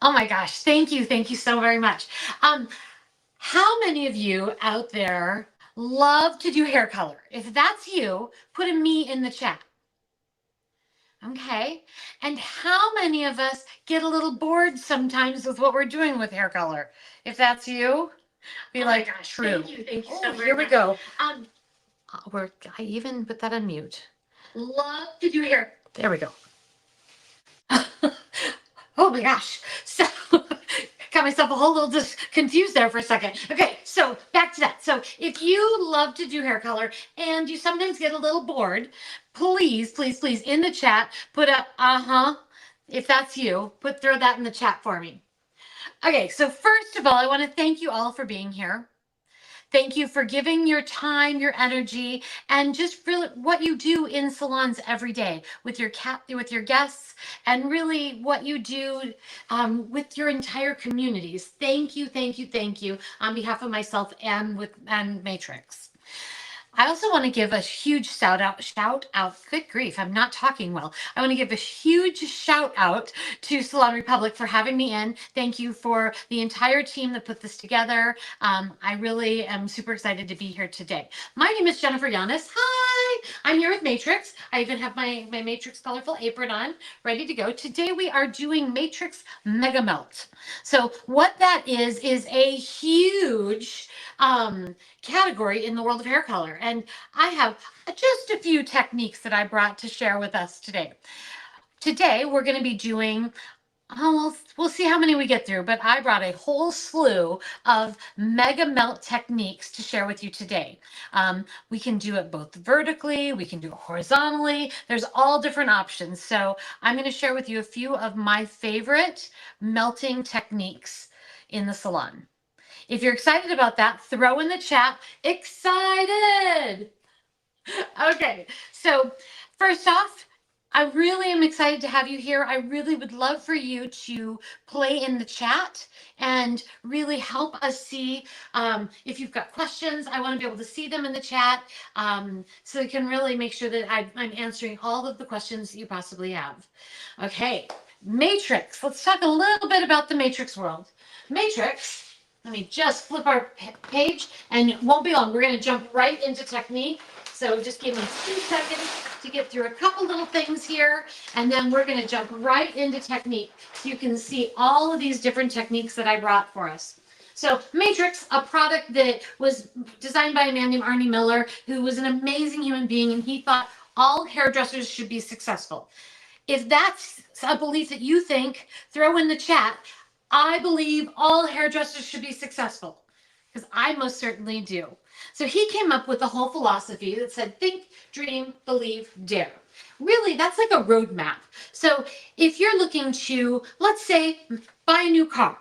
Oh my gosh, thank you. Thank you so very much. Um, how many of you out there love to do hair color? If that's you, put a me in the chat. Okay. And how many of us get a little bored sometimes with what we're doing with hair color? If that's you, be like, gosh, true. Thank you. Thank you so very here we much. Go. I even put that on mute. Love to do hair. There we go. Oh my gosh. So got myself a whole little just confused there for a second. Okay, so back to that. So if you love to do hair color and you sometimes get a little bored, please, please, please in the chat put a uh-huh. If that's you, throw that in the chat for me. Okay, so first of all, I want to thank you all for being here. Thank you for giving your time, your energy, and just really what you do in salons every day with with your guests, and really what you do with your entire communities. Thank you, thank you, thank you on behalf of myself and Matrix. I also want to give a huge shout out. Good grief, I'm not talking well. I want to give a huge shout out to Salon Republic for having me in. Thank you for the entire team that put this together. I really am super excited to be here today. My name is Jennifer Llanas. Hi, I'm here with Matrix. I even have my Matrix colorful apron on, ready to go. Today we are doing Matrix Mega Melt. So what that is a huge category in the world of hair color. And I have just a few techniques that I brought to share with us today. Today, we're going to be doing, we'll see how many we get through, but I brought a whole slew of mega melt techniques to share with you today. We can do it both vertically, we can do it horizontally. There's all different options. So I'm going to share with you a few of my favorite melting techniques in the salon. If you're excited about that, throw in the chat, excited. Okay, so first off, I really am excited to have you here. I really would love for you to play in the chat and really help us see if you've got questions. I want to be able to see them in the chat so we can really make sure that I'm answering all of the questions that you possibly have. Okay, Matrix. Let's talk a little bit about the Matrix world. Matrix. Let me just flip our page and it won't be long. We're going to jump right into technique. So just give me 2 seconds to get through a couple little things here. And then we're going to jump right into technique. So you can see all of these different techniques that I brought for us. So Matrix, a product that was designed by a man named Arnie Miller, who was an amazing human being. And he thought all hairdressers should be successful. If that's a belief that you think, throw in the chat. I believe all hairdressers should be successful because I most certainly do. So he came up with a whole philosophy that said, think, dream, believe, dare. Really, that's like a roadmap. So if you're looking to, let's say, buy a new car,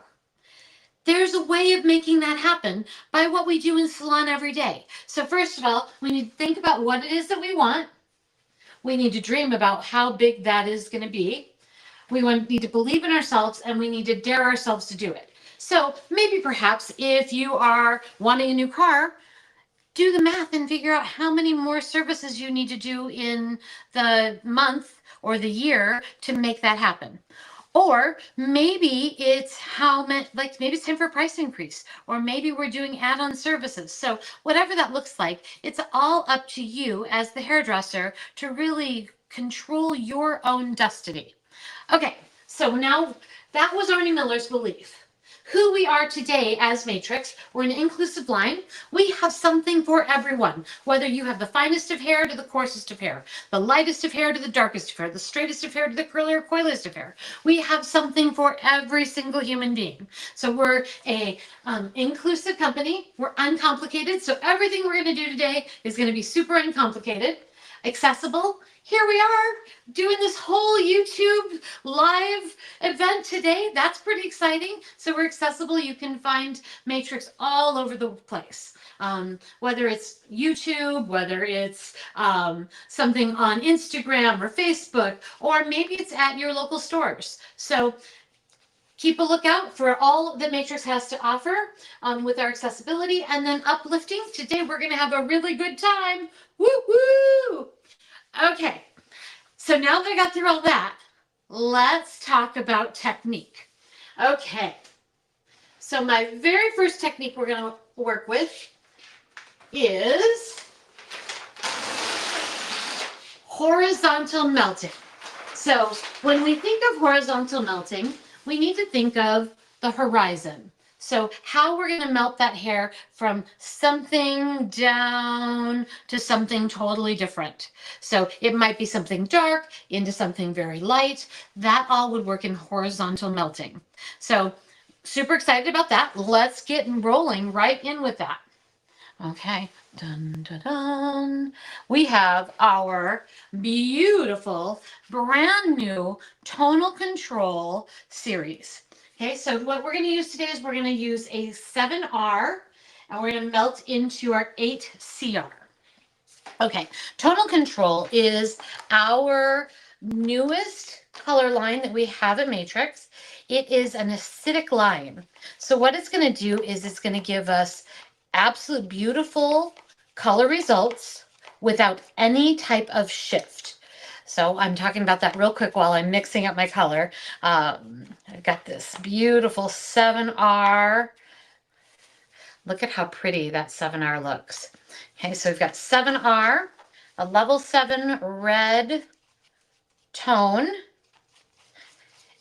there's a way of making that happen by what we do in salon every day. So first of all, we need to think about what it is that we want. We need to dream about how big that is going to be. We need to believe in ourselves and we need to dare ourselves to do it. So maybe perhaps if you are wanting a new car, do the math and figure out how many more services you need to do in the month or the year to make that happen. Or maybe it's maybe it's time for a price increase, or maybe we're doing add-on services. So whatever that looks like, it's all up to you as the hairdresser to really control your own destiny. Okay, so now that was Arnie Miller's belief. Who we are today as Matrix, we're an inclusive line. We have something for everyone, whether you have the finest of hair to the coarsest of hair, the lightest of hair to the darkest of hair, the straightest of hair to the curlier, coiliest of hair. We have something for every single human being. So we're a inclusive company. We're uncomplicated. So everything we're going to do today is going to be super uncomplicated, accessible. Here we are doing this whole YouTube live event today. That's pretty exciting. So we're accessible. You can find Matrix all over the place. Whether it's YouTube, whether it's something on Instagram or Facebook, or maybe it's at your local stores. So keep a lookout for all that Matrix has to offer with our accessibility and then uplifting. Today we're going to have a really good time. Woo woo! Okay, so now that I got through all that, let's talk about technique. Okay, so my very first technique we're going to work with is horizontal melting. So when we think of horizontal melting, we need to think of the horizon. So how we're going to melt that hair from something down to something totally different. So it might be something dark into something very light. That all would work in horizontal melting. So super excited about that. Let's get rolling right in with that. Okay, dun, dun, dun. We have our beautiful, brand new tonal control series. Okay, so what we're going to use today is we're going to use a 7R and we're going to melt into our 8CR. Okay, tonal control is our newest color line that we have at Matrix. It is an acidic line. So what it's going to do is it's going to give us absolute beautiful color results without any type of shift. So I'm talking about that real quick while I'm mixing up my color. I've got this beautiful 7R. Look at how pretty that 7R looks. Okay, so we've got 7R, a level 7 red tone,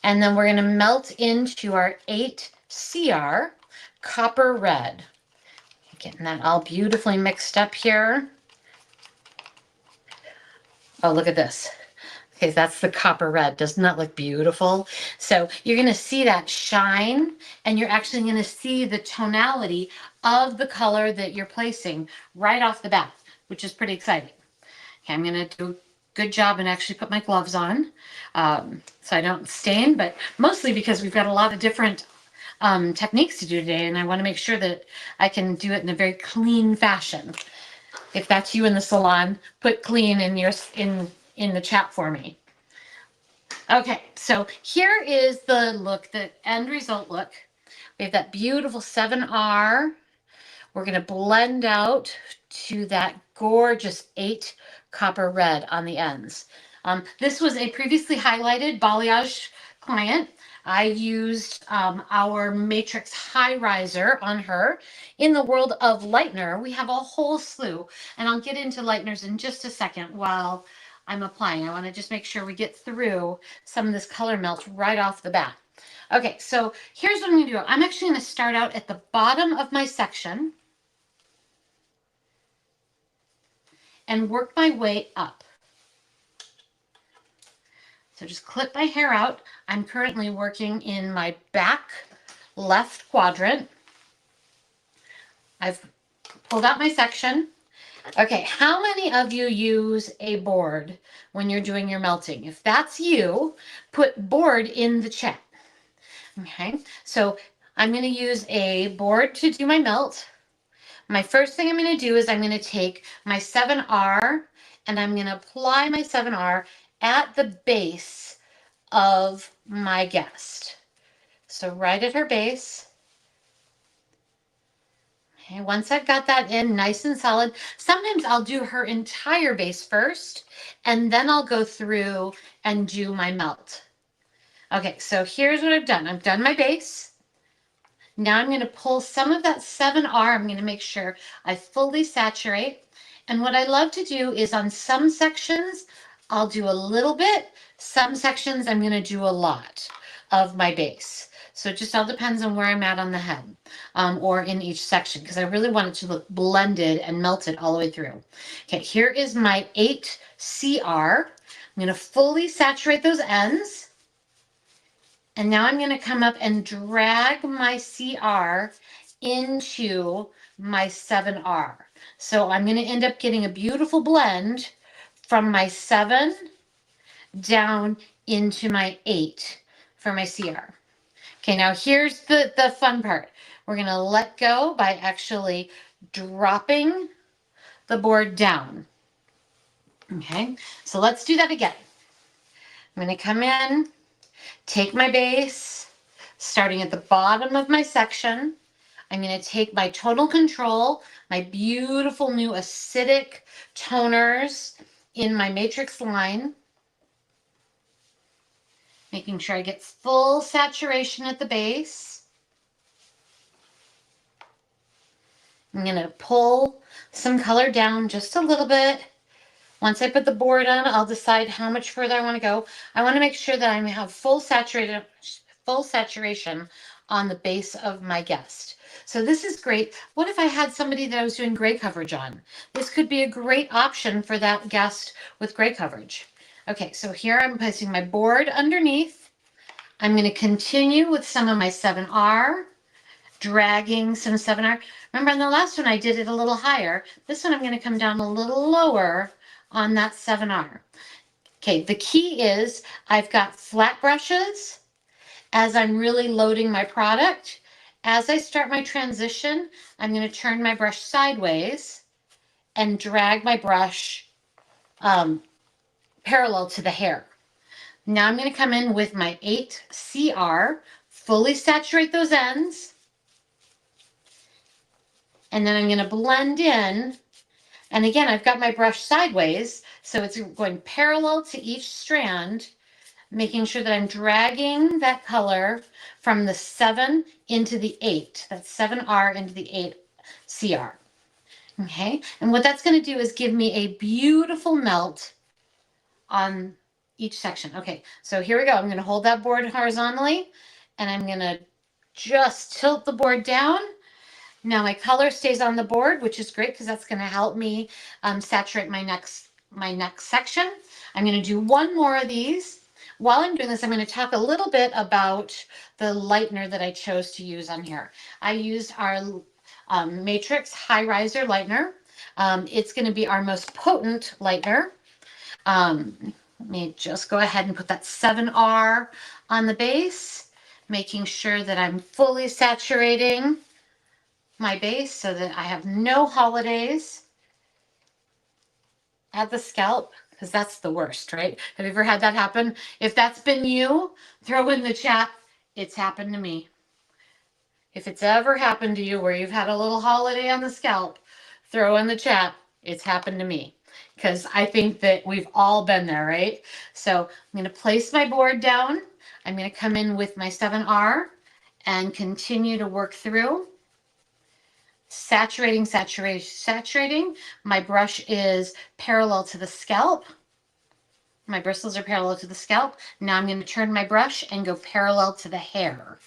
and then we're going to melt into our 8CR copper red. Getting that all beautifully mixed up here. Oh, look at this. Okay, that's the copper red. Doesn't that look beautiful? So you're going to see that shine, and you're actually going to see the tonality of the color that you're placing right off the bat, which is pretty exciting. Okay, I'm going to do a good job and actually put my gloves on so I don't stain, but mostly because we've got a lot of different techniques to do today, and I want to make sure that I can do it in a very clean fashion. If that's you in the salon, put clean in your in the chat for me. Okay, so here is the look, the end result look. We have that beautiful 7R. We're going to blend out to that gorgeous 8 copper red on the ends. This was a previously highlighted balayage client. I used our Matrix High Riser on her. In the world of lightener, we have a whole slew, and I'll get into lighteners in just a second while I'm applying. I want to just make sure we get through some of this color melt right off the bat. Okay, so here's what I'm going to do. I'm actually going to start out at the bottom of my section and work my way up. So just clip my hair out. I'm currently working in my back left quadrant. I've pulled out my section. Okay, how many of you use a board when you're doing your melting? If that's you, put board in the chat. Okay, so I'm going to use a board to do my melt. My first thing I'm going to do is I'm going to take my 7R and I'm going to apply my 7R at the base of my guest. So right at her base. Okay, once I've got that in nice and solid, sometimes I'll do her entire base first, and then I'll go through and do my melt. Okay, so here's what I've done. I've done my base. Now I'm going to pull some of that 7R. I'm going to make sure I fully saturate. And what I love to do is on some sections, I'll do a little bit. Some sections, I'm going to do a lot of my base. So it just all depends on where I'm at on the head or in each section, because I really want it to look blended and melted all the way through. Okay, here is my 8CR. I'm going to fully saturate those ends. And now I'm going to come up and drag my CR into my 7R. So I'm going to end up getting a beautiful blend from my 7 down into my 8 for my CR. Okay, now here's the fun part. We're going to let go by actually dropping the board down. Okay, so let's do that again. I'm going to come in, take my base, starting at the bottom of my section. I'm going to take my tonal control, my beautiful new acidic toners in my matrix line. Making sure I get full saturation at the base. I'm going to pull some color down just a little bit. Once I put the board on, I'll decide how much further I want to go. I want to make sure that I have full saturation on the base of my guest. So this is great. What if I had somebody that I was doing gray coverage on? This could be a great option for that guest with gray coverage. Okay, so here I'm placing my board underneath. I'm going to continue with some of my 7R, dragging some 7R. Remember on the last one, I did it a little higher. This one, I'm going to come down a little lower on that 7R. Okay, the key is I've got flat brushes as I'm really loading my product. As I start my transition, I'm going to turn my brush sideways and drag my brush parallel to the hair. Now I'm going to come in with my 8CR, fully saturate those ends, and then I'm going to blend in. And again, I've got my brush sideways, so it's going parallel to each strand, making sure that I'm dragging that color from the 7 into the 8. That's 7R into the 8CR. Okay, and what that's going to do is give me a beautiful melt on each section. Okay, so here we go. I'm going to hold that board horizontally, and I'm going to just tilt the board down. Now my color stays on the board, which is great because that's going to help me saturate my next section. I'm going to do one more of these. While I'm doing this, I'm going to talk a little bit about the lightener that I chose to use on here. I used our Matrix High Riser lightener. It's going to be our most potent lightener. Let me just go ahead and put that 7R on the base, making sure that I'm fully saturating my base so that I have no holidays at the scalp, because that's the worst, right? Have you ever had that happen? If that's been you, throw in the chat, it's happened to me. If it's ever happened to you where you've had a little holiday on the scalp, throw in the chat, it's happened to me. Because I think that we've all been there, right? So I'm going to place my board down. I'm going to come in with my 7R and continue to work through. Saturating. My brush is parallel to the scalp. My bristles are parallel to the scalp. Now I'm going to turn my brush and go parallel to the hair.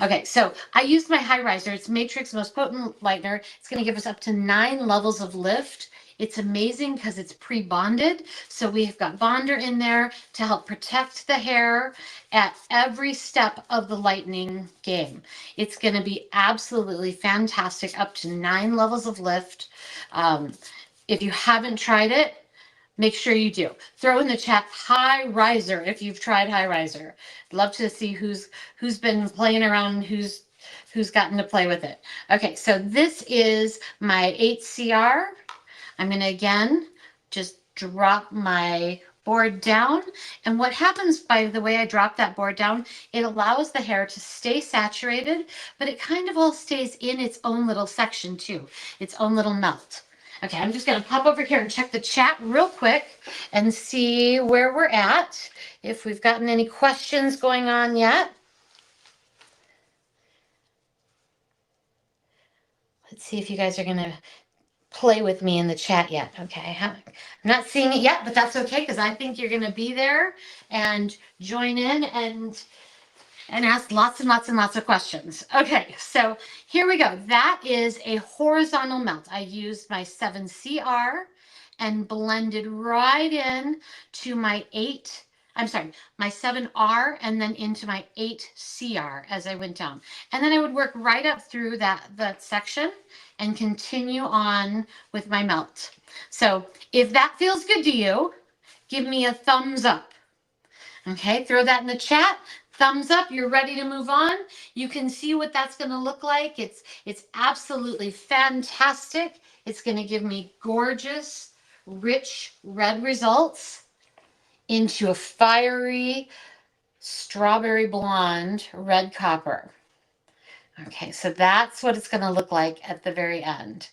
Okay, so I used my High Riser. It's Matrix Most Potent Lightener. It's going to give us up to 9 levels of lift. It's amazing because it's pre-bonded. So we've got bonder in there to help protect the hair at every step of the lightening game. It's going to be absolutely fantastic, up to 9 levels of lift. If you haven't tried it, make sure you do. Throw in the chat High Riser if you've tried High Riser. I'd love to see who's been playing around, who's gotten to play with it. Okay, so this is my 8CR. I'm going to again just drop my board down. And what happens by the way I drop that board down, it allows the hair to stay saturated, but it kind of all stays in its own little section too, its own little melt. Okay, I'm just going to pop over here and check the chat real quick and see where we're at, if we've gotten any questions going on yet. Let's see if you guys are going to play with me in the chat yet. Okay, I'm not seeing it yet, but that's okay because I think you're going to be there and join in and ask lots and lots and lots of questions. Okay, so here we go. That is a horizontal melt. I used my 7CR and blended right in to my 7R and then into my 8CR as I went down. And then I would work right up through that section and continue on with my melt. So if that feels good to you, give me a thumbs up. Okay, throw that in the chat. Thumbs up, you're ready to move on. You can see what that's going to look like. It's absolutely fantastic. It's going to give me gorgeous, rich red results into a fiery strawberry blonde red copper. Okay, so that's what it's going to look like at the very end.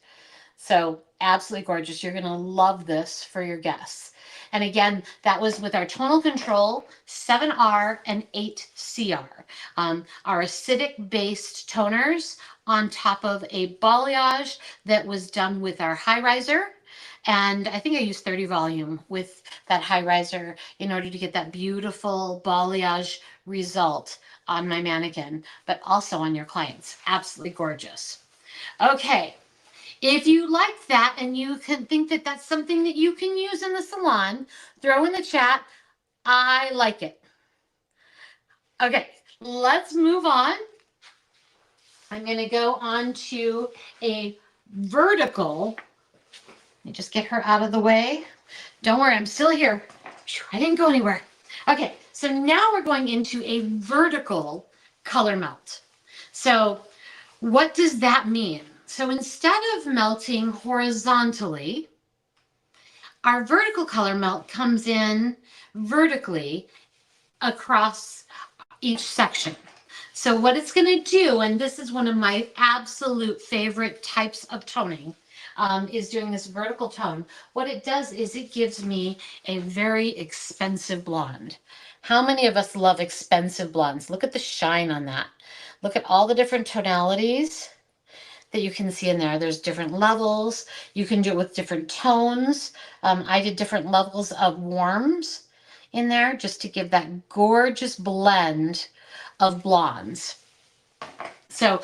So absolutely gorgeous. You're going to love this for your guests. And again, that was with our tonal control, 7R and 8CR. Our acidic based toners on top of a balayage that was done with our high riser. And I think I used 30 volume with that high riser in order to get that beautiful balayage result on my mannequin, but also on your clients. Absolutely gorgeous. Okay, if you like that and you can think that that's something that you can use in the salon, throw in the chat, I like it. Okay, let's move on. I'm going to go on to a vertical. Let me just get her out of the way. Don't worry, I'm still here. I didn't go anywhere. Okay, so now we're going into a vertical color melt. So what does that mean? So instead of melting horizontally, our vertical color melt comes in vertically across each section. So what it's going to do, and this is one of my absolute favorite types of toning, is doing this vertical tone. What it does is it gives me a very expensive blonde. How many of us love expensive blondes? Look at the shine on that. Look at all the different tonalities that you can see in there. There's different levels. You can do it with different tones. I did different levels of warms in there just to give that gorgeous blend of blondes. So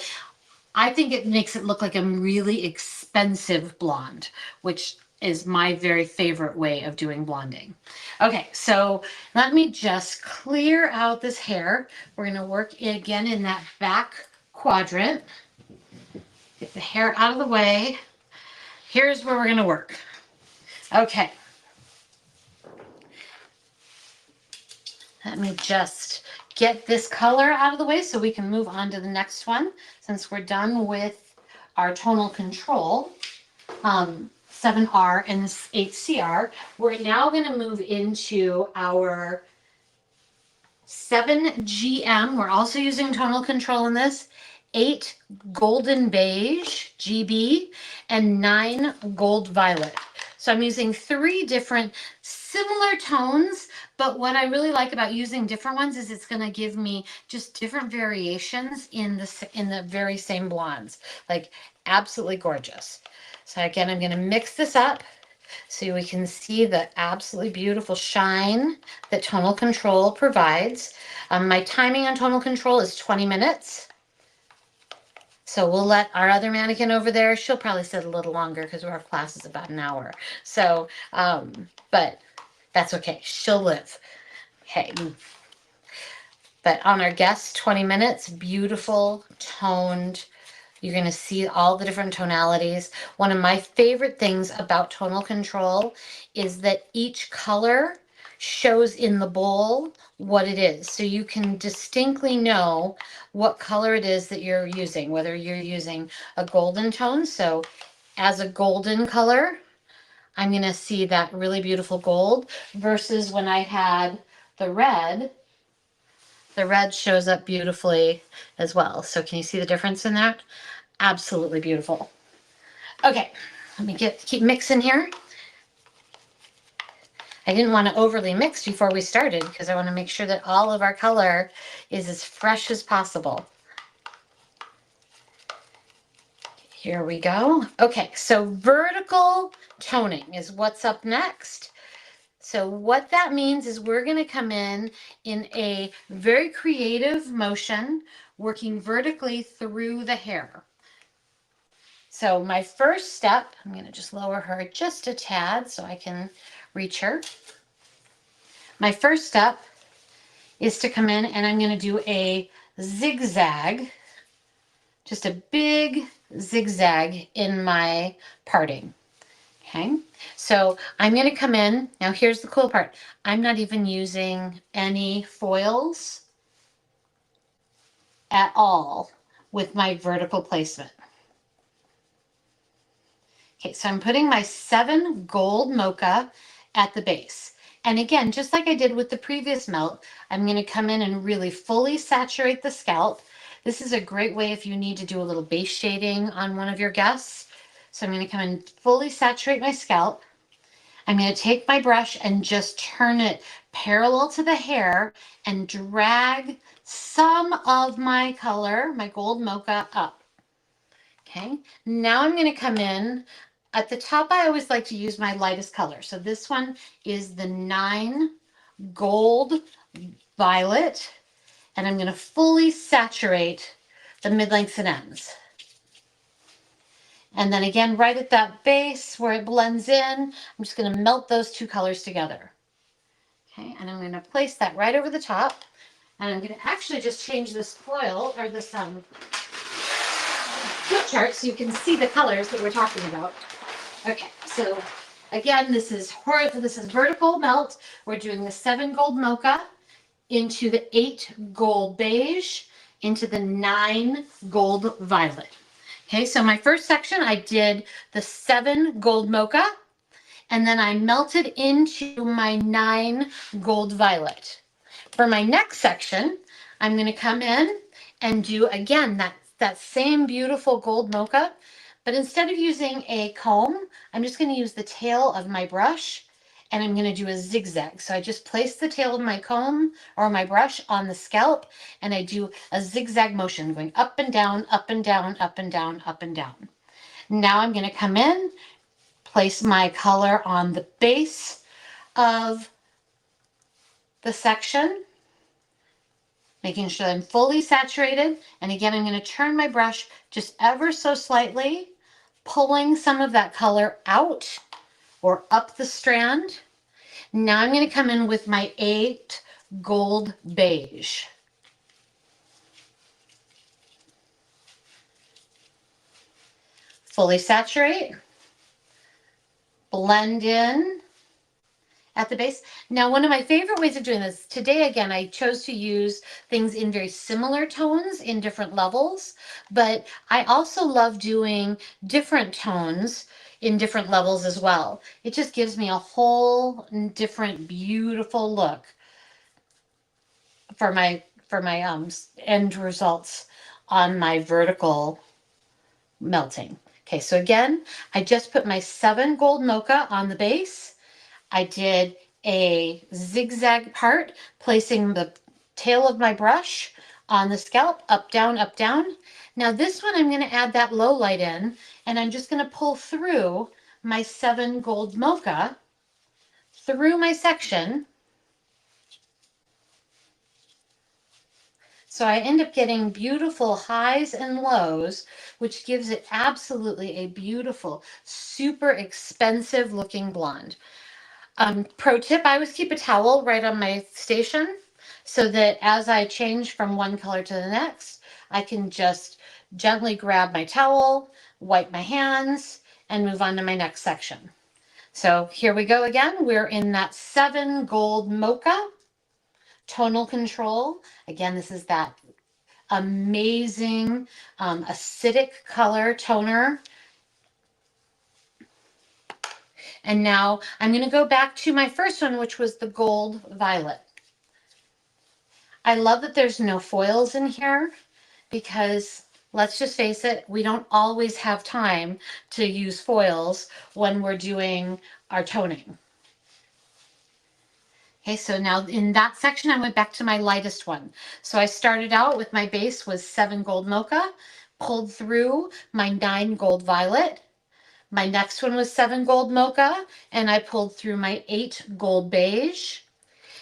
I think it makes it look like a really expensive blonde, which is my very favorite way of doing blonding. Okay, so let me just clear out this hair. We're going to work again in that back quadrant. Get the hair out of the way. Here's where we're going to work. Okay. Let me just get this color out of the way so we can move on to the next one. Since we're done with our tonal control, 7R and 8CR, we're now going to move into our 7GM. We're also using tonal control in this. 8 golden beige GB and 9 gold violet. So I'm using 3 different similar tones, but what I really like about using different ones is it's going to give me just different variations in the very same blondes. Like absolutely gorgeous. So again, I'm going to mix this up so we can see the absolutely beautiful shine that tonal control provides. My timing on tonal control is 20 minutes. So we'll let our other mannequin over there, she'll probably sit a little longer because our class is about an hour. So, but that's okay. She'll live. Okay. But on our guests, 20 minutes, beautiful, toned. You're going to see all the different tonalities. One of my favorite things about tonal control is that each color shows in the bowl what it is. So you can distinctly know what color it is that you're using, whether you're using a golden tone. So as a golden color, I'm going to see that really beautiful gold versus when I had the red shows up beautifully as well. So can you see the difference in that? Absolutely beautiful. Okay, let me keep mixing here. I didn't want to overly mix before we started because I want to make sure that all of our color is as fresh as possible. Here we go. Okay, so vertical toning is what's up next. So what that means is we're going to come in a very creative motion, working vertically through the hair. So my first step, I'm going to just lower her just a tad so I can reach her. My first step is to come in and I'm going to do a zigzag, just a big zigzag in my parting. Okay, so I'm going to come in. Now here's the cool part. I'm not even using any foils at all with my vertical placement. Okay, so I'm putting my 7 gold mocha at the base. And again, just like I did with the previous melt, I'm going to come in and really fully saturate the scalp. This is a great way if you need to do a little base shading on one of your guests. So I'm going to come and fully saturate my scalp. I'm going to take my brush and just turn it parallel to the hair and drag some of my color, my gold mocha, up. Okay, now I'm going to come in. At the top, I always like to use my lightest color. So this one is the 9 Gold Violet, and I'm going to fully saturate the mid-lengths and ends. And then again, right at that base where it blends in, I'm just going to melt those two colors together. Okay, and I'm going to place that right over the top. And I'm going to actually just change this foil or this flip chart so you can see the colors that we're talking about. Okay, so again, this is vertical melt. We're doing the 7 Gold Mocha into the 8 Gold Beige into the 9 Gold Violet. Okay, so my first section, I did the 7 Gold Mocha, and then I melted into my 9 Gold Violet. For my next section, I'm going to come in and do, again, that same beautiful gold mocha, but instead of using a comb, I'm just going to use the tail of my brush, and I'm going to do a zigzag. So I just place the tail of my comb or my brush on the scalp, and I do a zigzag motion going up and down, up and down, up and down, up and down. Now I'm going to come in, place my color on the base of the section, making sure I'm fully saturated. And again, I'm going to turn my brush just ever so slightly, pulling some of that color out or up the strand. Now I'm going to come in with my 8 Gold Beige. Fully saturate, blend in at the base. Now, one of my favorite ways of doing this, today again, I chose to use things in very similar tones in different levels, but I also love doing different tones in different levels as well. It just gives me a whole different beautiful look for my end results on my vertical melting. Okay, so again, I just put my 7 Gold Mocha on the base. I did a zigzag part, placing the tail of my brush on the scalp, up, down, up, down. Now this one, I'm going to add that low light in, and I'm just going to pull through my 7 Gold Mocha through my section. So I end up getting beautiful highs and lows, which gives it absolutely a beautiful, super expensive looking blonde. Pro tip, I always keep a towel right on my station so that as I change from one color to the next, I can just gently grab my towel, wipe my hands, and move on to my next section. So here we go again. We're in that 7 Gold Mocha tonal control. Again, this is that amazing acidic color toner. And now I'm going to go back to my first one, which was the Gold Violet. I love that there's no foils in here because let's just face it, we don't always have time to use foils when we're doing our toning. Okay, so now in that section, I went back to my lightest one. So I started out with my base was 7 Gold Mocha, pulled through my 9 Gold Violet. My next one was 7 Gold Mocha, and I pulled through my 8 Gold Beige.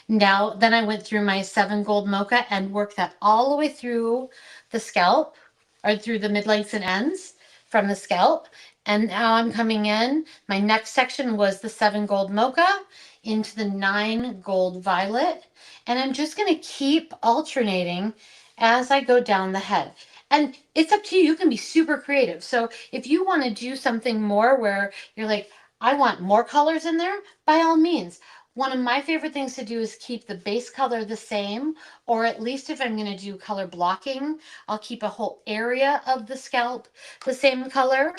Now, then I went through my 7 Gold Mocha and worked that all the way through the scalp, or through the mid-lengths and ends from the scalp. And now I'm coming in. My next section was the 7 Gold Mocha into the 9 Gold Violet. And I'm just going to keep alternating as I go down the head. And it's up to you. You can be super creative. So if you want to do something more where you're like, I want more colors in there, by all means. One of my favorite things to do is keep the base color the same, or at least if I'm going to do color blocking, I'll keep a whole area of the scalp the same color.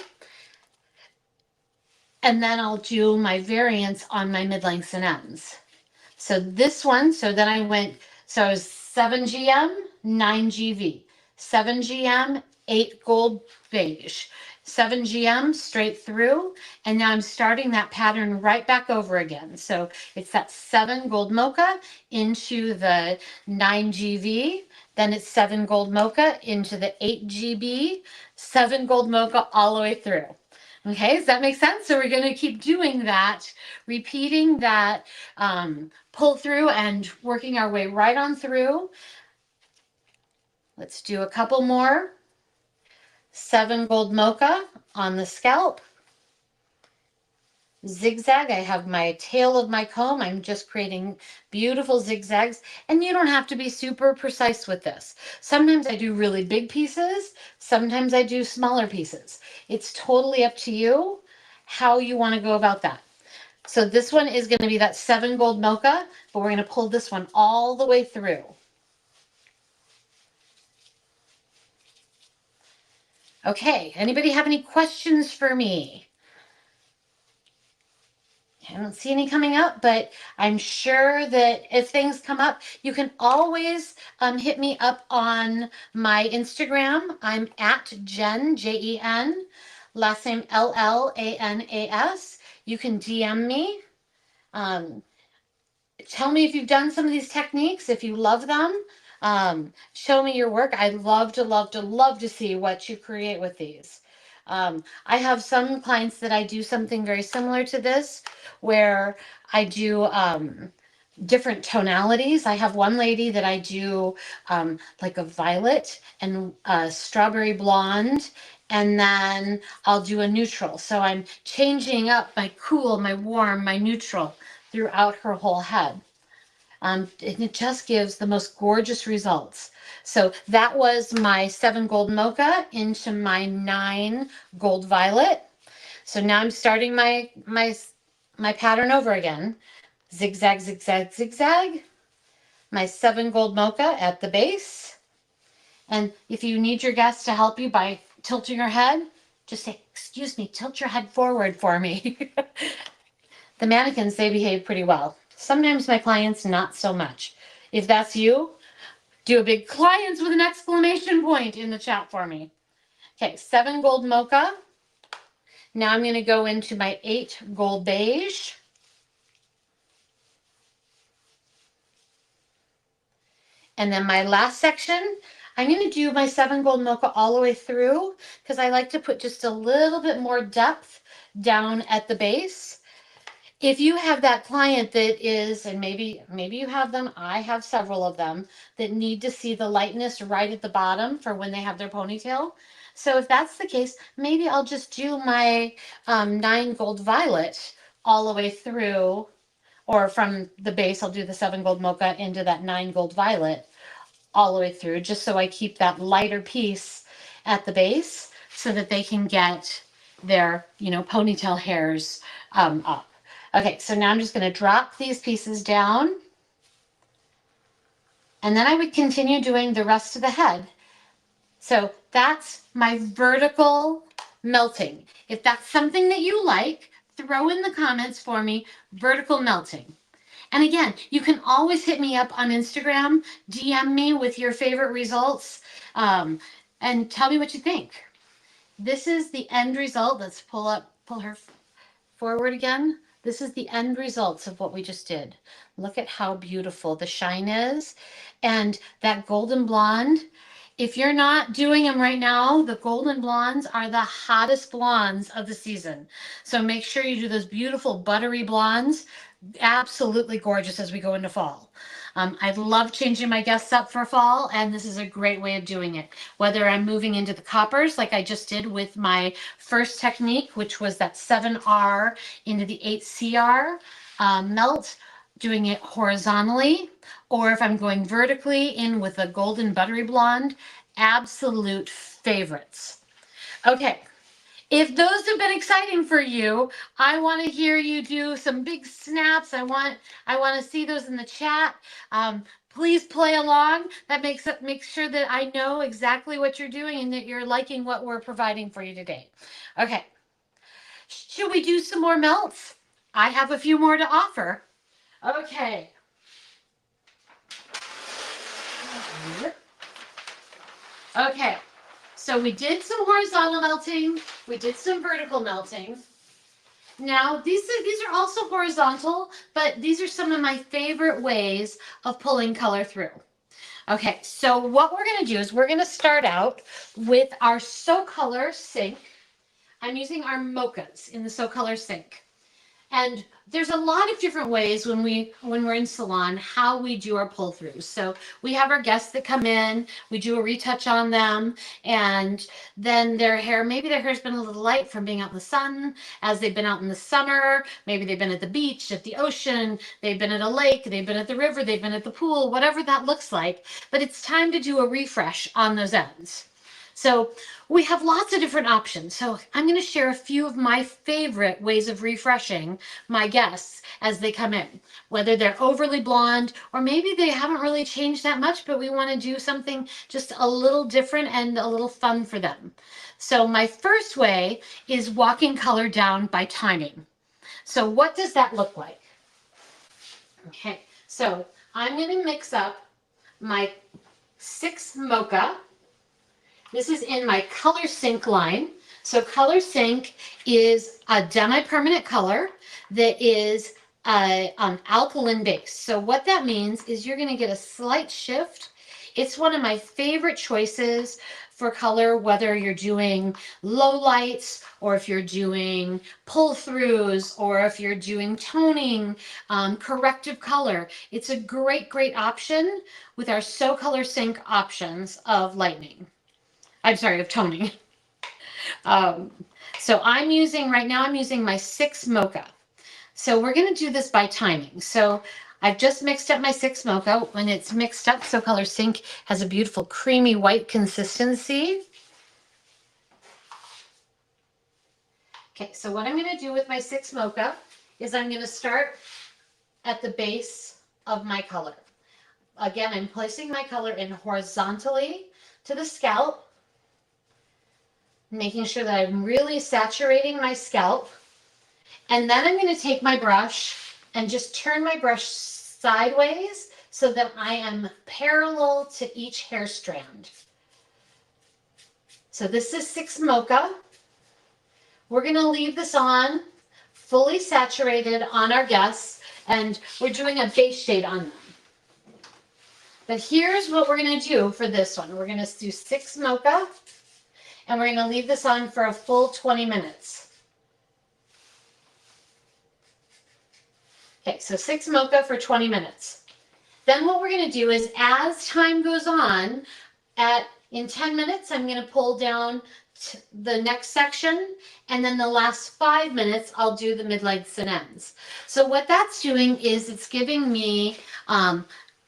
And then I'll do my variants on my mid-lengths and ends. So this one, so then I went, so I was 7 GM, 9 GV, 7 GM, 8 gold beige, 7 GM straight through. And now I'm starting that pattern right back over again. So it's that 7 gold mocha into the 9 GV, then it's 7 gold mocha into the 8 GB, 7 gold mocha all the way through. Okay, does that make sense? So we're going to keep doing that, repeating that pull through and working our way right on through. Let's do a couple more. 7 gold mocha on the scalp. Zigzag, I have my tail of my comb. I'm just creating beautiful zigzags, and you don't have to be super precise with this. Sometimes I do really big pieces. Sometimes I do smaller pieces. It's totally up to you how you want to go about that. So this one is going to be that 7 gold mocha, but we're going to pull this one all the way through. Okay, anybody have any questions for me? I don't see any coming up, but I'm sure that if things come up, you can always hit me up on my Instagram. I'm at Jen, Jen, last name Llanas. You can DM me. Tell me if you've done some of these techniques, if you love them. Show me your work. I'd love to see what you create with these. I have some clients that I do something very similar to this, where I do different tonalities. I have one lady that I do like a violet and a strawberry blonde, and then I'll do a neutral. So I'm changing up my cool, my warm, my neutral throughout her whole head. And it just gives the most gorgeous results. So that was my 7 gold mocha into my 9 gold violet. So now I'm starting my pattern over again. Zigzag, zigzag, zigzag. My 7 gold mocha at the base. And if you need your guests to help you by tilting your head, just say, excuse me, tilt your head forward for me. The mannequins, they behave pretty well. Sometimes my clients, not so much. If that's you, do a big clients with an exclamation point in the chat for me. Okay, 7 gold mocha. Now I'm going to go into my 8 gold beige. And then my last section, I'm going to do my 7 gold mocha all the way through, because I like to put just a little bit more depth down at the base. If you have that client that is, and maybe you have them, I have several of them, that need to see the lightness right at the bottom for when they have their ponytail. So if that's the case, maybe I'll just do my 9 gold violet all the way through, or from the base, I'll do the 7 gold mocha into that 9 gold violet all the way through, just so I keep that lighter piece at the base so that they can get their, ponytail hairs up. Okay, so now I'm just going to drop these pieces down. And then I would continue doing the rest of the head. So that's my vertical melting. If that's something that you like, throw in the comments for me, vertical melting. And again, you can always hit me up on Instagram, DM me with your favorite results, and tell me what you think. This is the end result. Let's pull her forward again. This is the end results of what we just did. Look at how beautiful the shine is. And that golden blonde, if you're not doing them right now, the golden blondes are the hottest blondes of the season. So make sure you do those beautiful buttery blondes. Absolutely gorgeous as we go into fall. I love changing my guests up for fall, and this is a great way of doing it. Whether I'm moving into the coppers like I just did with my first technique, which was that 7R into the 8CR melt, doing it horizontally, or if I'm going vertically in with a golden buttery blonde, absolute favorites. Okay. If those have been exciting for you, I want to hear you do some big snaps. I want to see those in the chat. Please play along. That makes sure that I know exactly what you're doing and that you're liking what we're providing for you today. Okay. Should we do some more melts? I have a few more to offer. Okay. Okay. So we did some horizontal melting, we did some vertical melting. Now, these are also horizontal, but these are some of my favorite ways of pulling color through. Okay, so what we're going to do is we're going to start out with our So Color sink. I'm using our mochas in the So Color sink. And there's a lot of different ways when we're in salon how we do our pull throughs. So we have our guests that come in, we do a retouch on them, and then maybe their hair's been a little light from being out in the sun as they've been out in the summer. Maybe they've been at the beach, at the ocean, they've been at a lake, they've been at the river, they've been at the pool, whatever that looks like. But it's time to do a refresh on those ends. So we have lots of different options. So I'm going to share a few of my favorite ways of refreshing my guests as they come in, whether they're overly blonde or maybe they haven't really changed that much, but we want to do something just a little different and a little fun for them. So my first way is walking color down by timing. So what does that look like? Okay, so I'm going to mix up my 6 Mocha. This is in my Color Sync line. So Color Sync is a demi-permanent color that is an alkaline base. So what that means is you're going to get a slight shift. It's one of my favorite choices for color, whether you're doing low lights or if you're doing pull throughs or if you're doing toning, corrective color. It's a great, great option with our So Color Sync options of lightning. I'm sorry, of toning. So I'm using my 6 Mocha. So we're going to do this by timing. So I've just mixed up my 6 Mocha. When it's mixed up, So Color Sync has a beautiful creamy white consistency. Okay, so what I'm going to do with my 6 Mocha is I'm going to start at the base of my color. Again, I'm placing my color in horizontally to the scalp, making sure that I'm really saturating my scalp. And then I'm going to take my brush and just turn my brush sideways so that I am parallel to each hair strand. So this is 6 Mocha. We're going to leave this on fully saturated on our guests, and we're doing a base shade on them. But here's what we're going to do for this one. We're going to do 6 Mocha. And we're going to leave this on for a full 20 minutes. Okay, so 6 Mocha for 20 minutes. Then what we're going to do is as time goes on, in 10 minutes, I'm going to pull down the next section, and then the last 5 minutes, I'll do the mid-lengths and ends. So what that's doing is it's giving me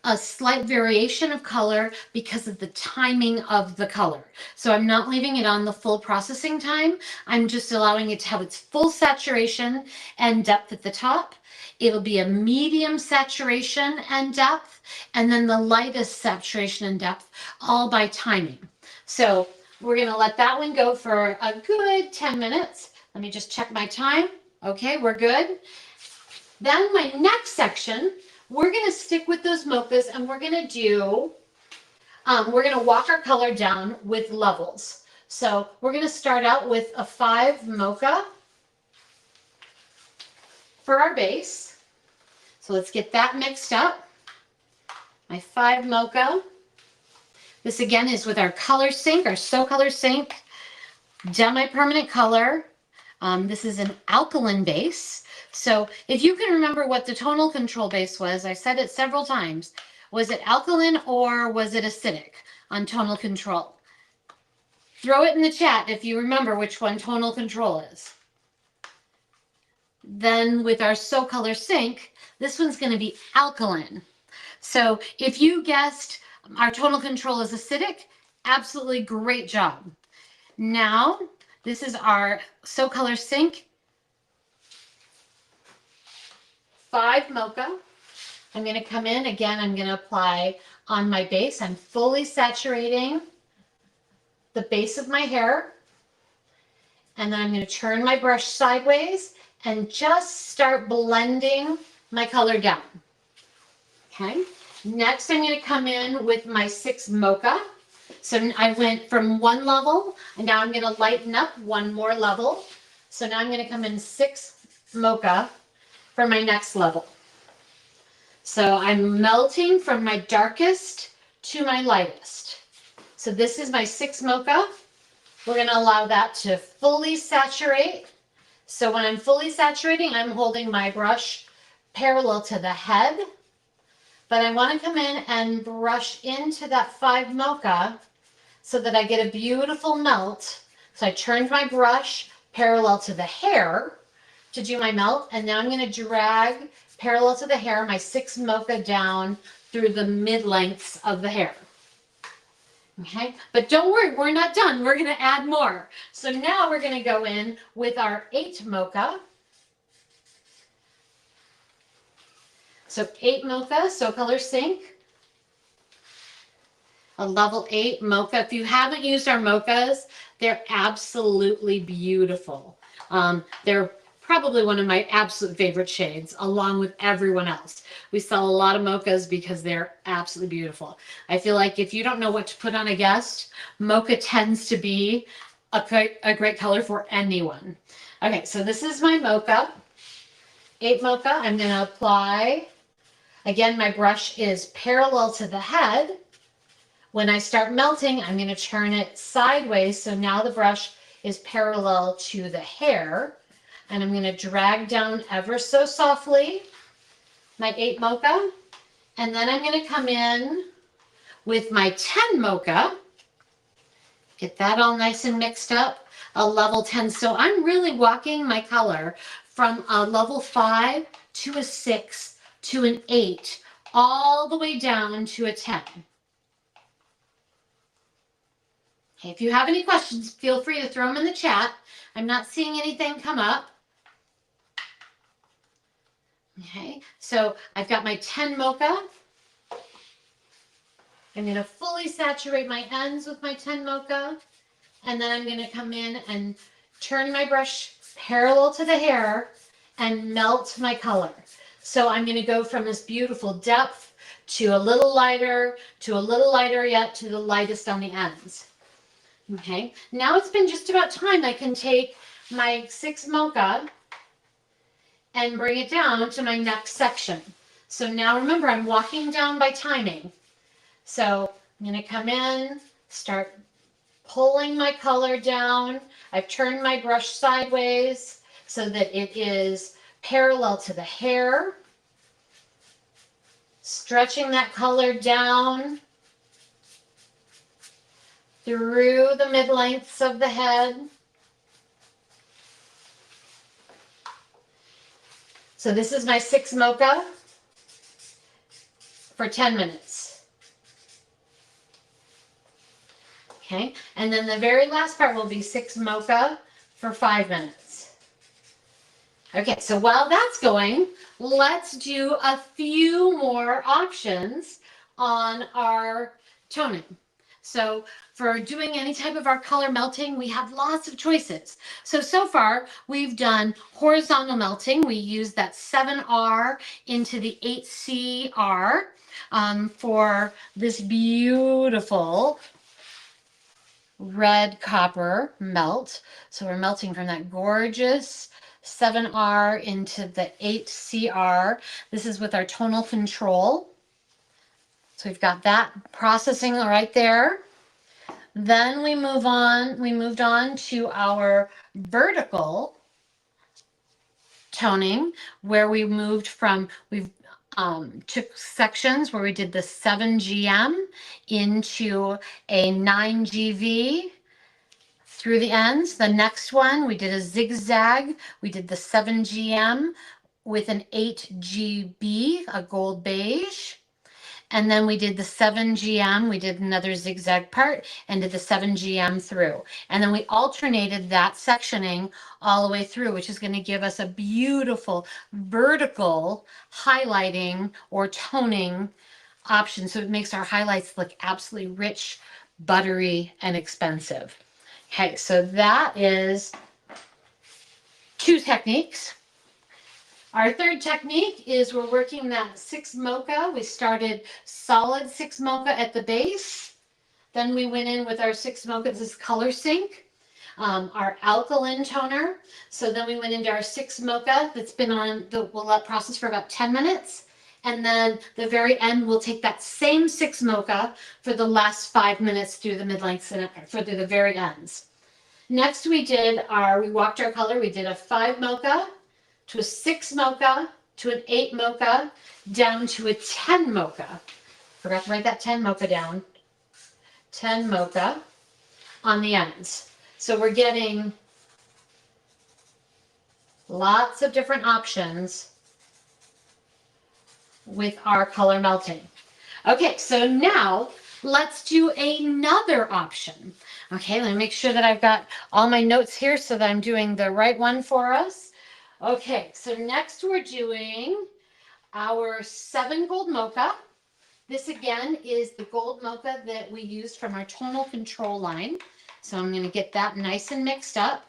a slight variation of color because of the timing of the color. So I'm not leaving it on the full processing time. I'm just allowing it to have its full saturation and depth at the top. It'll be a medium saturation and depth, and then the lightest saturation and depth, all by timing. So we're going to let that one go for a good 10 minutes. Let me just check my time. Okay, we're good. Then my next section, we're going to stick with those mochas, and we're going to walk our color down with levels. So we're going to start out with a 5 Mocha for our base. So let's get that mixed up. My 5 Mocha. This again is with our Color Sync, our So Color Sync demi-permanent color. This is an alkaline base. So if you can remember what the tonal control base was, I said it several times. Was it alkaline or was it acidic on tonal control? Throw it in the chat if you remember which one tonal control is. Then with our So Color Sync, this one's going to be alkaline. So if you guessed our tonal control is acidic, absolutely great job. Now, this is our So Color Sync 5 Mocha. I'm going to come in again. I'm going to apply on my base. I'm fully saturating the base of my hair. And then I'm going to turn my brush sideways and just start blending my color down. Okay. Next, I'm going to come in with my 6 Mocha. So I went from one level, and now I'm gonna lighten up one more level. So now I'm gonna come in 6 mocha for my next level. So I'm melting from my darkest to my lightest. So this is my 6 mocha. We're gonna allow that to fully saturate. So when I'm fully saturating, I'm holding my brush parallel to the head, but I wanna come in and brush into that 5 mocha so that I get a beautiful melt. So I turned my brush parallel to the hair to do my melt, and now I'm going to drag parallel to the hair my 6 mocha down through the mid lengths of the hair. Okay, but don't worry, we're not done. We're going to add more. So now we're going to go in with our 8 mocha. So 8 mocha, So Color Sync. A level 8 mocha. If you haven't used our mochas, they're absolutely beautiful. They're probably one of my absolute favorite shades, along with everyone else. We sell a lot of mochas because they're absolutely beautiful. I feel like if you don't know what to put on a guest, mocha tends to be a great color for anyone. Okay, so this is my mocha. 8 mocha. I'm going to apply. Again, my brush is parallel to the head. When I start melting, I'm going to turn it sideways. So now the brush is parallel to the hair. And I'm going to drag down ever so softly my 8 mocha. And then I'm going to come in with my 10 mocha. Get that all nice and mixed up. A level 10. So I'm really walking my color from a level 5 to a 6 to an 8, all the way down to a 10. Okay, if you have any questions, feel free to throw them in the chat. I'm not seeing anything come up. Okay, so I've got my 10 mocha. I'm going to fully saturate my ends with my 10 mocha. And then I'm going to come in and turn my brush parallel to the hair and melt my color. So I'm going to go from this beautiful depth to a little lighter yet, to the lightest on the ends. Okay, now it's been just about time I can take my 6 mocha and bring it down to my next section. So now remember, I'm walking down by timing. So I'm going to come in, start pulling my color down. I've turned my brush sideways so that it is parallel to the hair. Stretching that color down through the mid-lengths of the head. So this is my 6 mocha for 10 minutes. Okay, and then the very last part will be 6 mocha for 5 minutes. Okay, so while that's going, let's do a few more options on our toning. So for doing any type of our color melting, we have lots of choices. So far we've done horizontal melting. We use that 7R into the 8CR for this beautiful red copper melt. So we're melting from that gorgeous 7R into the 8CR. This is with our tonal control. So we've got that processing right there. Then we moved on to our vertical toning, where we moved from, we've took sections where we did the 7GM into a 9GV through the ends. The next one, we did a zigzag. We did the 7GM with an 8GB, a gold beige. And then we did the 7GM, we did another zigzag part and did the 7GM through. And then we alternated that sectioning all the way through, which is going to give us a beautiful vertical highlighting or toning option. So it makes our highlights look absolutely rich, buttery, and expensive. Okay, so that is 2 techniques. Our third technique is we're working that 6 mocha. We started solid 6 mocha at the base. Then we went in with our 6 Mocha, this is Color Sync, our alkaline toner. So then we went into our 6 Mocha that's been on the will let process for about 10 minutes. And then the very end, we'll take that same 6 Mocha for the last 5 minutes through the mid-lengths and through the very ends. Next we walked our color, we did a 5 Mocha to a 6 Mocha to an 8 Mocha down to a 10 Mocha. Forgot to write that 10 Mocha down. 10 Mocha on the ends. So we're getting lots of different options with our color melting. Okay, so now let's do another option. Okay, let me make sure that I've got all my notes here so that I'm doing the right one for us. Okay, so next we're doing our 7 Gold Mocha. This again is the gold mocha that we used from our tonal control line. So I'm going to get that nice and mixed up.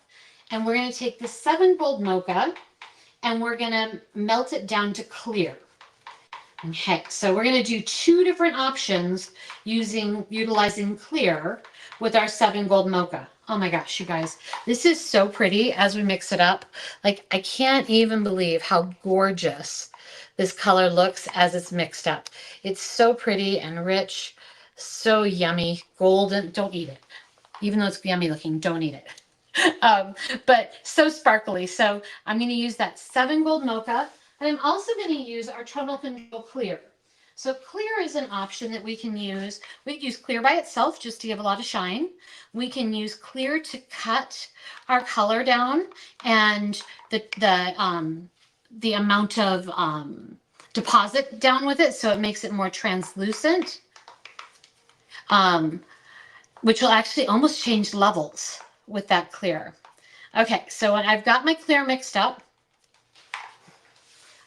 And we're going to take the 7 Gold Mocha and we're going to melt it down to clear. Okay, so we're going to do 2 different options utilizing clear with our 7 Gold Mocha. Oh my gosh, you guys, this is so pretty as we mix it up. Like, I can't even believe how gorgeous this color looks as it's mixed up. It's so pretty and rich, so yummy, golden. Don't eat it. Even though it's yummy looking, don't eat it. But so sparkly. So I'm going to use that 7 Gold Mocha. And I'm also going to use our tonal control clear. So clear is an option that we can use. We can use clear by itself just to give a lot of shine. We can use clear to cut our color down and the amount of deposit down with it, so it makes it more translucent, which will actually almost change levels with that clear. Okay, so when I've got my clear mixed up,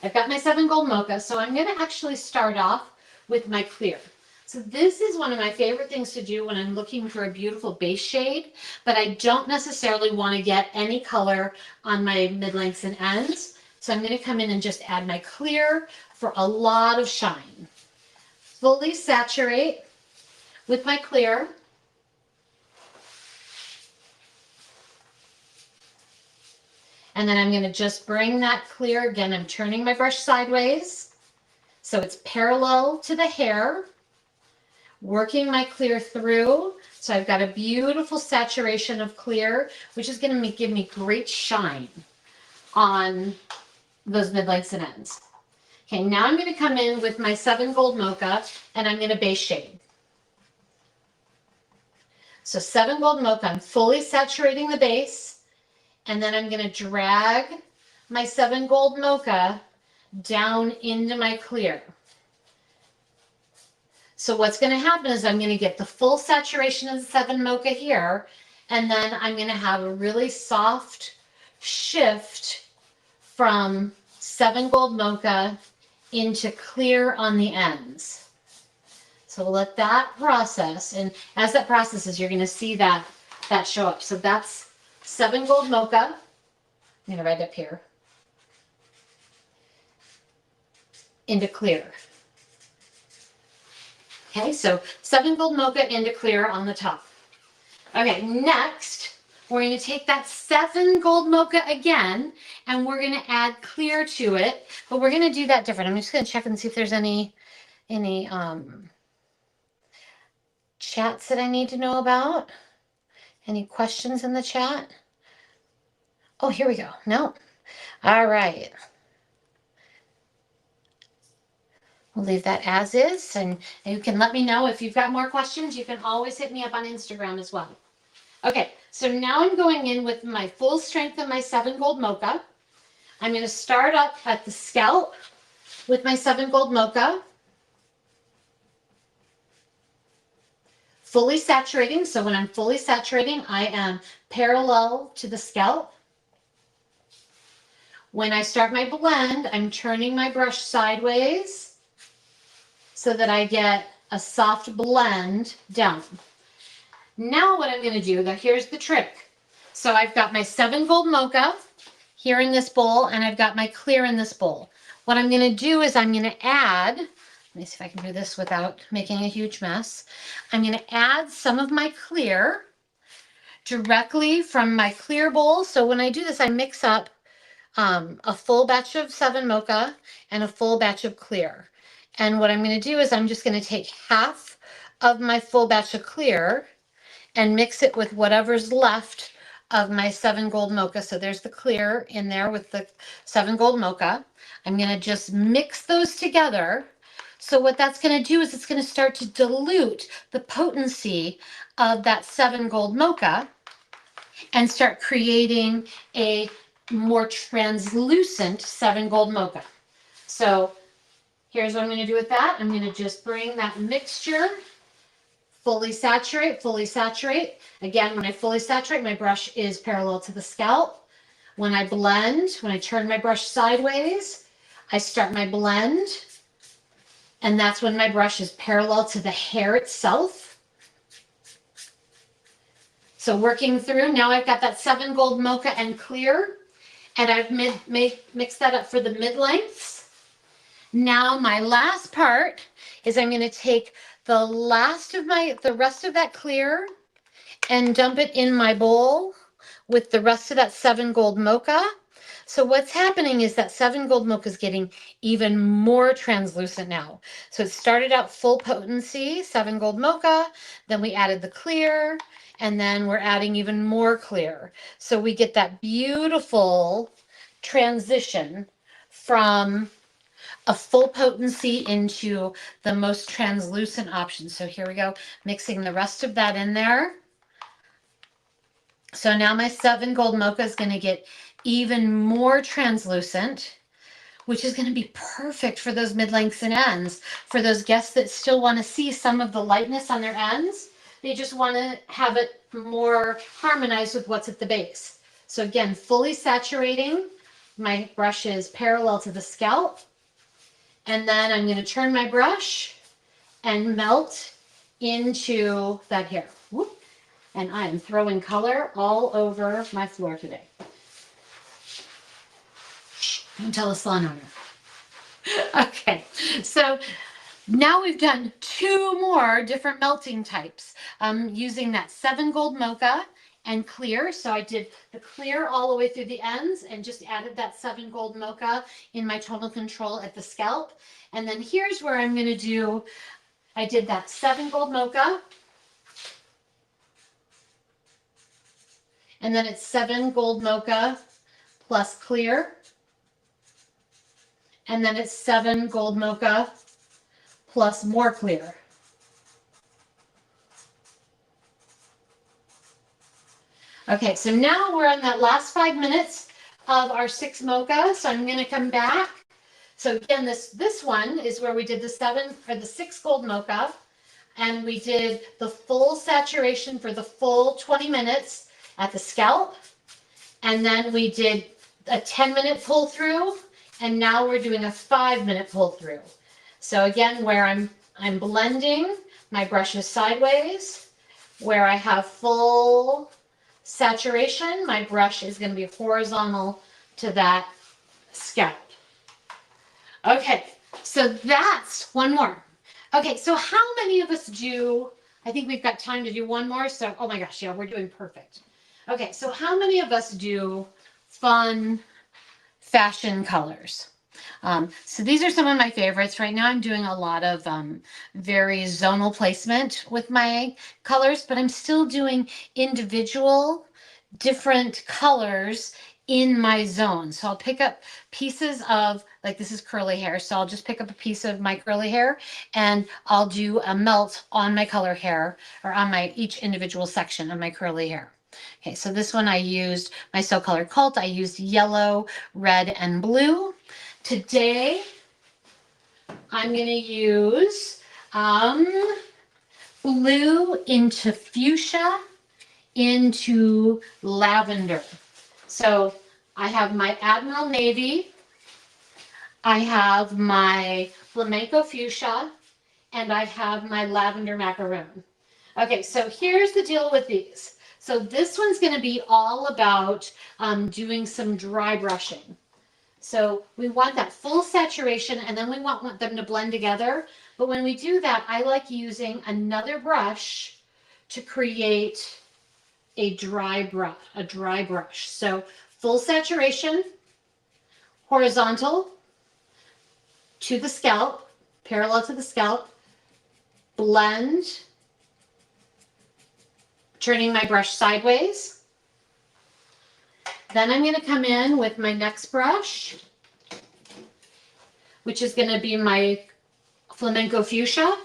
I've got my 7 Gold Mocha, so I'm going to actually start off with my clear. So this is one of my favorite things to do when I'm looking for a beautiful base shade, but I don't necessarily want to get any color on my mid-lengths and ends. So I'm going to come in and just add my clear for a lot of shine. Fully saturate with my clear. And then I'm going to just bring that clear. Again, I'm turning my brush sideways so it's parallel to the hair, working my clear through. So I've got a beautiful saturation of clear, which is going to give me great shine on those mid-lengths and ends. Okay, now I'm going to come in with my 7 Gold Mocha and I'm going to base shade. So 7 Gold Mocha, I'm fully saturating the base. And then I'm going to drag my 7 Gold Mocha down into my clear. So what's going to happen is I'm going to get the full saturation of the 7 Mocha here, and then I'm going to have a really soft shift from 7 Gold Mocha into clear on the ends. So we'll let that process, and as that processes, you're going to see that show up. So that's 7 Gold Mocha. I'm going to write up here. Into clear. Okay, so 7 Gold Mocha into clear on the top. Okay, next, we're going to take that 7 Gold Mocha again, and we're going to add clear to it, but we're going to do that different. I'm just going to check and see if there's any chats that I need to know about. Any questions in the chat? Oh, here we go. No. All right. We'll leave that as is, and you can let me know if you've got more questions. You can always hit me up on Instagram as well. Okay, so now I'm going in with my full strength of my 7 Gold Mocha. I'm going to start up at the scalp with my 7 Gold Mocha. Fully saturating, so when I'm fully saturating, I am parallel to the scalp. When I start my blend, I'm turning my brush sideways so that I get a soft blend down. Now what I'm going to do, here's the trick. So I've got my 7 Gold Mocha here in this bowl, and I've got my clear in this bowl. What I'm going to do is I'm going to add Let me see if I can do this without making a huge mess. I'm going to add some of my clear directly from my clear bowl. So when I do this, I mix up a full batch of 7 mocha and a full batch of clear. And what I'm going to do is I'm just going to take half of my full batch of clear and mix it with whatever's left of my 7 gold mocha. So there's the clear in there with the 7 gold mocha. I'm going to just mix those together. So what that's going to do is it's going to start to dilute the potency of that 7 gold mocha and start creating a more translucent 7 gold mocha. So here's what I'm going to do with that. I'm going to just bring that mixture, fully saturate, fully saturate. Again, when I fully saturate, my brush is parallel to the scalp. When I blend, when I turn my brush sideways, I start my blend. And that's when my brush is parallel to the hair itself. So working through, now I've got that 7 gold mocha and clear, and I've mixed that up for the mid-lengths. Now my last part is I'm going to take the rest of that clear and dump it in my bowl with the rest of that 7 gold mocha. So what's happening is that 7 gold mocha is getting even more translucent now. So it started out full potency, 7 gold mocha, then we added the clear, and then we're adding even more clear. So we get that beautiful transition from a full potency into the most translucent option. So here we go, mixing the rest of that in there. So now my 7 gold mocha is going to get even more translucent, which is going to be perfect for those mid-lengths and ends. For those guests that still want to see some of the lightness on their ends, they just want to have it more harmonized with what's at the base. So again, fully saturating. My brush is parallel to the scalp. And then I'm going to turn my brush and melt into that hair. Whoop. And I am throwing color all over my floor today. Don't tell the salon owner. Okay, so now we've done 2 more different melting types using that 7 gold mocha and clear. So I did the clear all the way through the ends and just added that 7 gold mocha in my tonal control at the scalp. And then here's where I'm going to do, I did that 7 gold mocha. And then it's 7 gold mocha plus clear. And then it's 7 gold mocha plus more clear. Okay, so now we're on that last 5 minutes of our 6 mocha. So I'm going to come back. So again, this one is where we did the 6 gold mocha, and we did the full saturation for the full 20 minutes at the scalp, and then we did a 10-minute pull through, and now we're doing a 5-minute pull through. So again, where I'm blending, my brush is sideways. Where I have full saturation, my brush is going to be horizontal to that scalp. Okay, so that's one more. Okay, so how many of us do, I think we've got time to do one more, so, oh my gosh, yeah, we're doing perfect. Okay, so how many of us do fun fashion colors? So these are some of my favorites. Right now I'm doing a lot of very zonal placement with my colors, but I'm still doing individual different colors in my zone. So I'll pick up pieces of, like this is curly hair, so I'll just pick up a piece of my curly hair and I'll do a melt on my color hair, or on my each individual section of my curly hair. Okay, so this one I used my So Colored Cult. I used yellow, red, and blue. Today I'm going to use blue into fuchsia into lavender. So I have my Admiral Navy, I have my flamenco fuchsia, and I have my lavender macaroon. Okay, so here's the deal with these. So this one's going to be all about doing some dry brushing. So we want that full saturation, and then we want them to blend together. But when we do that, I like using another brush to create a dry brush. So full saturation, horizontal to the scalp, parallel to the scalp, blend, turning my brush sideways. Then I'm going to come in with my next brush, which is going to be my flamenco fuchsia.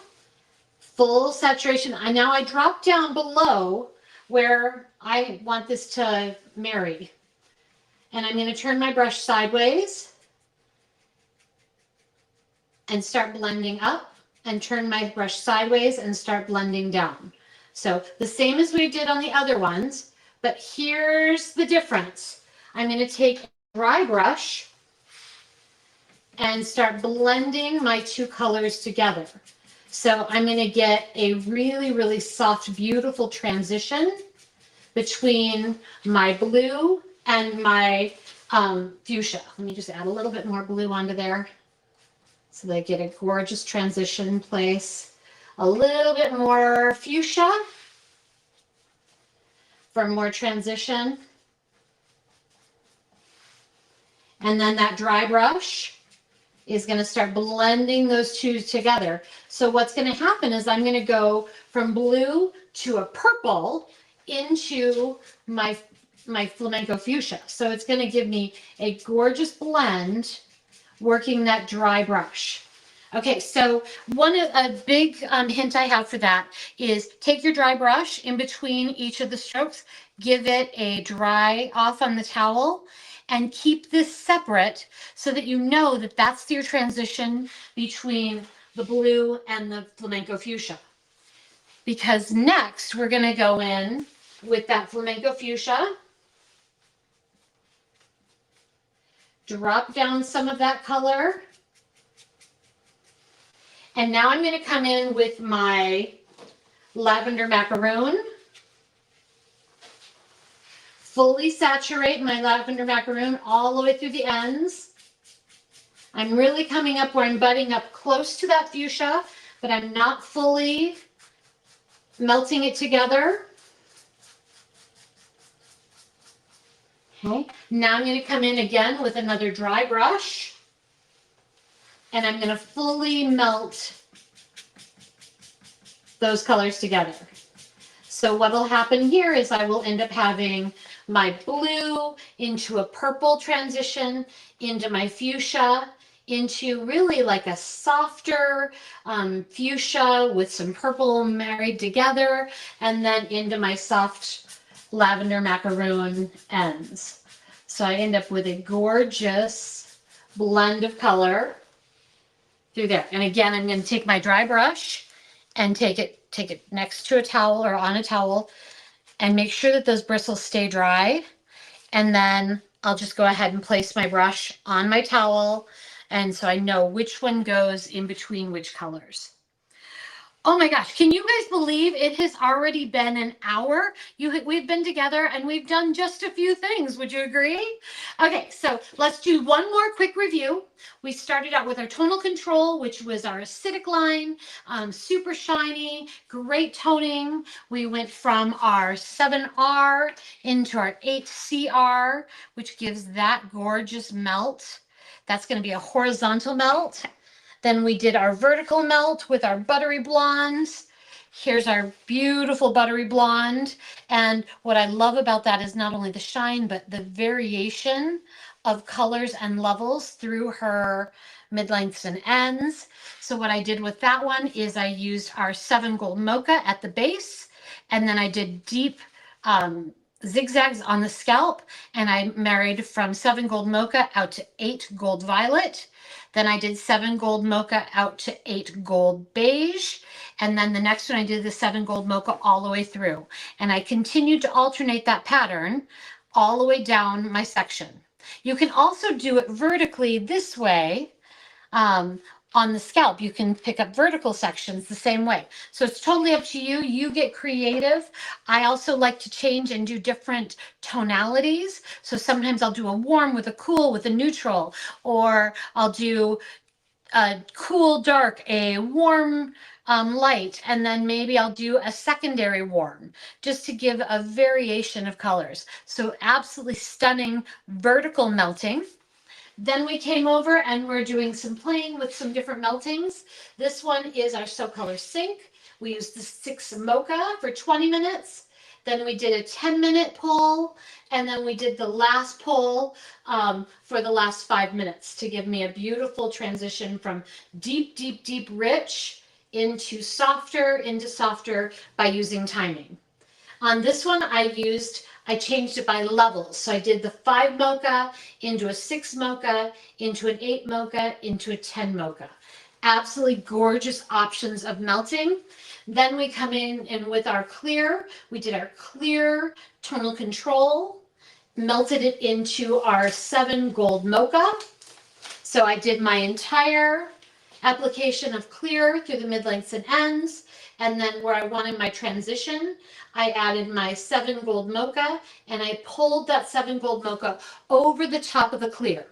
Full saturation. Now I drop down below where I want this to marry. And I'm going to turn my brush sideways and start blending up, and turn my brush sideways and start blending down. So the same as we did on the other ones, but here's the difference. I'm going to take a dry brush and start blending my two colors together. So I'm going to get a really, really soft, beautiful transition between my blue and my fuchsia. Let me just add a little bit more blue onto there so they get a gorgeous transition place. A little bit more fuchsia for more transition. And then that dry brush is going to start blending those two together. So what's going to happen is I'm going to go from blue to a purple into my flamenco fuchsia. So it's going to give me a gorgeous blend working that dry brush. Okay, so a big hint I have for that is take your dry brush in between each of the strokes, give it a dry off on the towel, and keep this separate so that you know that that's your transition between the blue and the flamenco fuchsia. Because next we're going to go in with that flamenco fuchsia, drop down some of that color, and now I'm going to come in with my lavender macaroon. Fully saturate my lavender macaroon all the way through the ends. I'm really coming up where I'm butting up close to that fuchsia, but I'm not fully melting it together. Okay. Now I'm going to come in again with another dry brush, and I'm going to fully melt those colors together. So what will happen here is I will end up having my blue into a purple transition, into my fuchsia, into really like a softer fuchsia with some purple married together, and then into my soft lavender macaroon ends. So I end up with a gorgeous blend of color through there. And again, I'm going to take my dry brush and take it next to a towel or on a towel and make sure that those bristles stay dry. And then I'll just go ahead and place my brush on my towel. And so I know which one goes in between which colors. Oh my gosh, can you guys believe it has already been an hour? We've been together and we've done just a few things. Would you agree? Okay, so let's do one more quick review. We started out with our tonal control, which was our acidic line, super shiny, great toning. We went from our 7R into our 8CR, which gives that gorgeous melt. That's going to be a horizontal melt. Then we did our vertical melt with our buttery blondes. Here's our beautiful buttery blonde. And what I love about that is not only the shine, but the variation of colors and levels through her mid-lengths and ends. So what I did with that one is I used our 7 gold mocha at the base, and then I did deep zigzags on the scalp, and I married from 7 gold mocha out to 8 gold violet. Then I did 7 gold mocha out to 8 gold beige. And then the next one I did the 7 gold mocha all the way through. And I continued to alternate that pattern all the way down my section. You can also do it vertically this way, on the scalp. You can pick up vertical sections the same way. So it's totally up to you. You get creative. I also like to change and do different tonalities. So sometimes I'll do a warm with a cool with a neutral, or I'll do a cool dark, a warm light, and then maybe I'll do a secondary warm just to give a variation of colors. So absolutely stunning vertical melting. Then we came over and we're doing some playing with some different meltings. This one is our So Color Sync. We used the 6 Mocha for 20 minutes. Then we did a 10-minute pull, and then we did the last pull for the last 5 minutes to give me a beautiful transition from deep, deep, deep rich into softer by using timing. On this one, I changed it by levels. So I did the 5 mocha into a 6 mocha, into an 8 mocha, into a 10 mocha. Absolutely gorgeous options of melting. Then we come in with our clear. We did our clear tonal control, melted it into our 7 gold mocha. So I did my entire application of clear through the mid-lengths and ends. And then where I wanted my transition, I added my 7 gold mocha, and I pulled that 7 gold mocha over the top of the clear.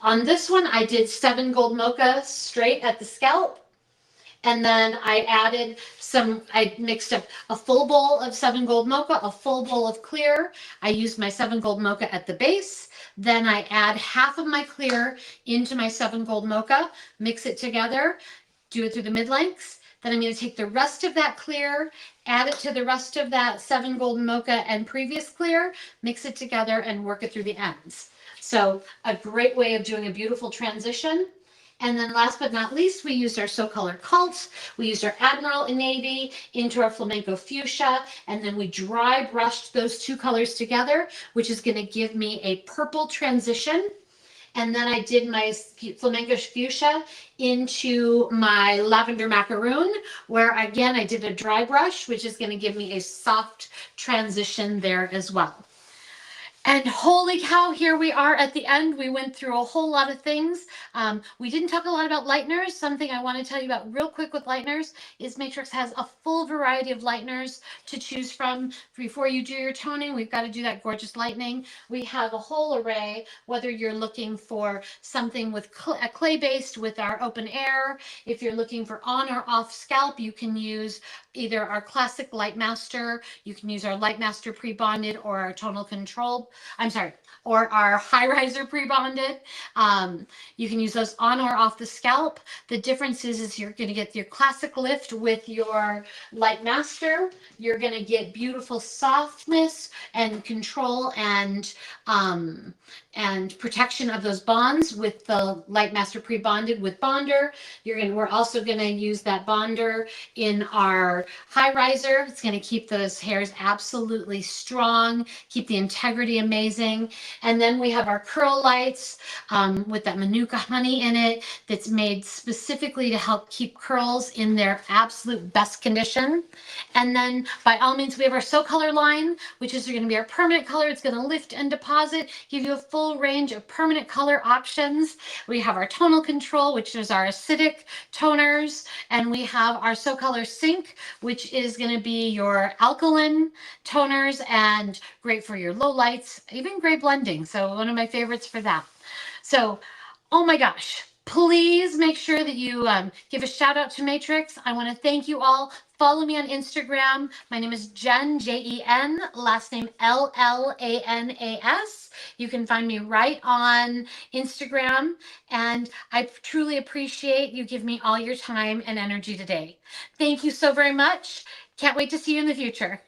On this one, I did 7 gold mocha straight at the scalp. And then I mixed up a full bowl of 7 gold mocha, a full bowl of clear. I used my 7 gold mocha at the base. Then I add half of my clear into my 7 gold mocha, mix it together, do it through the mid-lengths. Then I'm going to take the rest of that clear, add it to the rest of that 7 gold mocha and previous clear, mix it together and work it through the ends. So a great way of doing a beautiful transition. And then last but not least, we used our So Color Cult. We used our Admiral in Navy into our Flamenco Fuchsia, and then we dry brushed those 2 colors together, which is going to give me a purple transition. And then I did my Flamenco Fuchsia into my Lavender Macaroon, where again, I did a dry brush, which is going to give me a soft transition there as well. And holy cow, here we are at the end. We went through a whole lot of things. We didn't talk a lot about lighteners. Something I want to tell you about real quick with lighteners is Matrix has a full variety of lighteners to choose from. Before you do your toning, we've got to do that gorgeous lightening. We have a whole array, whether you're looking for something with clay-based with our open air. If you're looking for on or off scalp, you can use either our classic Light Master, you can use our Light Master pre-bonded, or our tonal control, or our high riser pre-bonded. You can use those on or off the scalp. The difference is you're going to get your classic lift with your Light Master. You're going to get beautiful softness and control and protection of those bonds with the Light Master pre-bonded with bonder. We're also going to use that bonder in our high riser. It's going to keep those hairs absolutely strong, keep the integrity amazing. And then we have our curl lights with that Manuka honey in it that's made specifically to help keep curls in their absolute best condition. And then by all means, we have our So Color line, which is going to be our permanent color. It's going to lift and deposit, give you a full range of permanent color options. We have our tonal control, which is our acidic toners, and we have our So Color Sync, which is going to be your alkaline toners and great for your low lights, even gray blending. So one of my favorites for that. So, oh my gosh, please make sure that you give a shout out to Matrix. I want to thank you all. Follow me on Instagram. My name is Jen, Jen, last name Llanas. You can find me right on Instagram. And I truly appreciate you give me all your time and energy today. Thank you so very much. Can't wait to see you in the future.